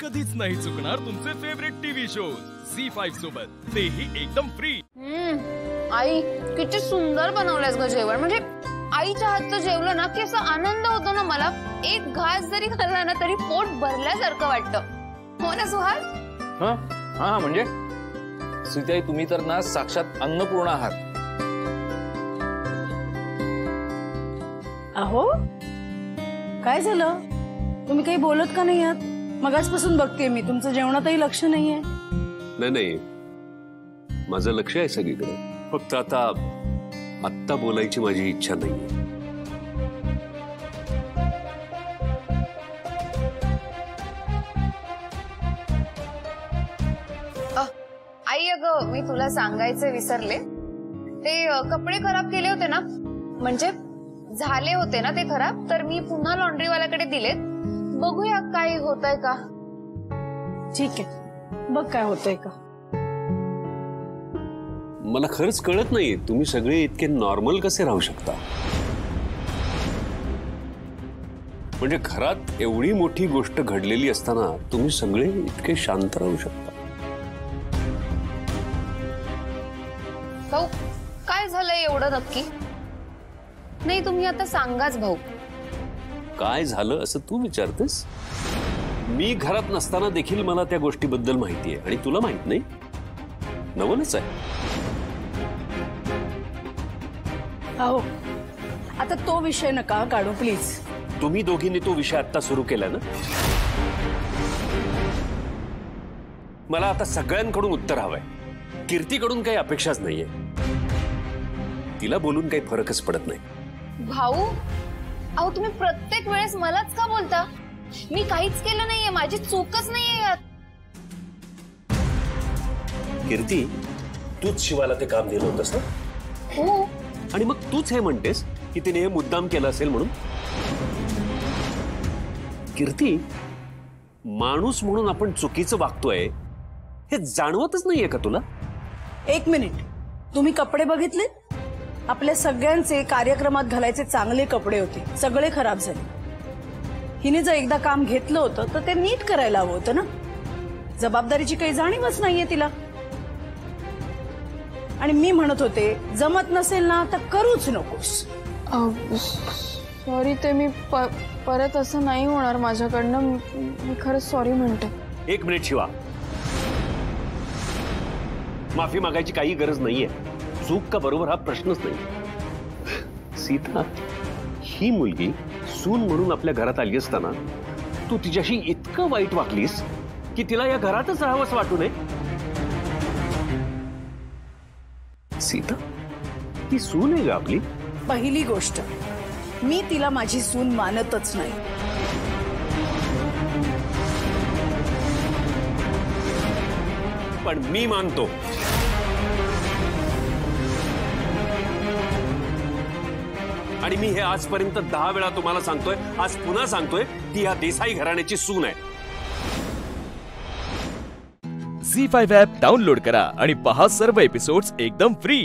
कधीच नाही चुकणार तुमचे फेवरेट टीव्ही शोज झी5 सोबत, तेही एकदम फ्री। आई किती सुंदर बनवलंयस ग जेवण। म्हणजे आईच्या हातचं जेवलं ना की असा आनंद होतो ना मला। एक घास जरी खाल्ला ना तरी पोट भरल्यासारखं वाटतं। हो ना सुहास? हा म्हणजे सीताई तुम्ही तर ना साक्षात अन्नपूर्णा आहात। अहो काय झालं, तुम्ही काही बोलत का नाही आहात? मगाचपासून बघते मी, तुमचं जेवणातही लक्ष नाहीये। नाही, माझं लक्ष आहे सगळीकडे, फक्त आत्ता बोलायची माझी इच्छा नाही। आई अगं मी तुला सांगायचे विसरले, ते कपडे खराब केले होते ना, म्हणजे झाले होते ना ते खराब, तर मी पुन्हा लॉन्ड्री वाल्याकडे दिलेत। बघूया काय होतंय का। ठीक आहे, बघ काय होतंय का। मला खरंच कळत नाही तुम्ही सगळे इतके नॉर्मल कसे राहू शकता। म्हणजे घरात एवढी मोठी गोष्ट घडलेली असताना तुम्ही सगळे इतके शांत राहू शकता। भाऊ काय झालंय एवढं नक्की? नाही तुम्ही आता सांगाच भाऊ। काय झालं असं तू विचारतेस? मी घरात नसताना देखील मला त्या गोष्टीबद्दल माहिती आहे आणि तुला माहित नाही? नवलच आहे। अहो आता तो विषय नका काढू प्लीज। तुम्ही दोघींनी तो विषय आता सुरू केला ना, मला आता सगळ्यांकडून उत्तर हवंय। कीर्तीकडून काही अपेक्षाच नाहीये, तिला बोलून काही फरकच पडत नाही। भाऊ अहो तुम्ही प्रत्येक वेळेस मलाच का बोलता? मी काहीच केलं नाहीये, माझी चूकच नाहीये यात। कीर्ती तूच शिवाला ते काम दिलं होतंस ना? हो। आणि मग तूच हे म्हणतेस की तिने हे मुद्दाम केलं असेल म्हणून? कीर्ती माणूस म्हणून आपण चुकीचं वागतोय हे जाणवतच नाहीये का तुला? एक मिनिट, तुम्ही कपडे बघितले? आपल्या सगळ्यांचे कार्यक्रमात घालायचे चांगले कपडे होते, सगळे खराब झाले। हिने जर एकदा काम घेतलं होतं तर ते नीट करायला हवं होतं ना। जबाबदारीची काही जाणीवच नाहीये तिला। आणि मी म्हणत होते जमत नसेल ना तर करूच नकोस। सॉरी, ते मी परत असं नाही होणार माझ्याकडनं, मी खरंच सॉरी म्हणते। एक मिनिट शिवा, माफी मागायची काही गरज नाहीये। चूक का बरोबर हा प्रश्नच नाही। सीता ही मुलगी सून म्हणून आपल्या घरात आली असताना तू तिच्याशी इतकं वाईट वागलीस की तिला या घरातच राहावंस वाटू नये। सीता ती सून आहे का आपली? पहिली गोष्ट, मी तिला माझी सून मानतच नाही। पण मी मानतो। आणि मी हे आजपर्यंत 10 वेळा तुम्हाला सांगतोय, आज पुन्हा सांगतोय, ती या देसाई घराण्याची सून आहे। झी5 ॲप डाउनलोड करा आणि पहा सर्व एपिसोड्स एकदम फ्री।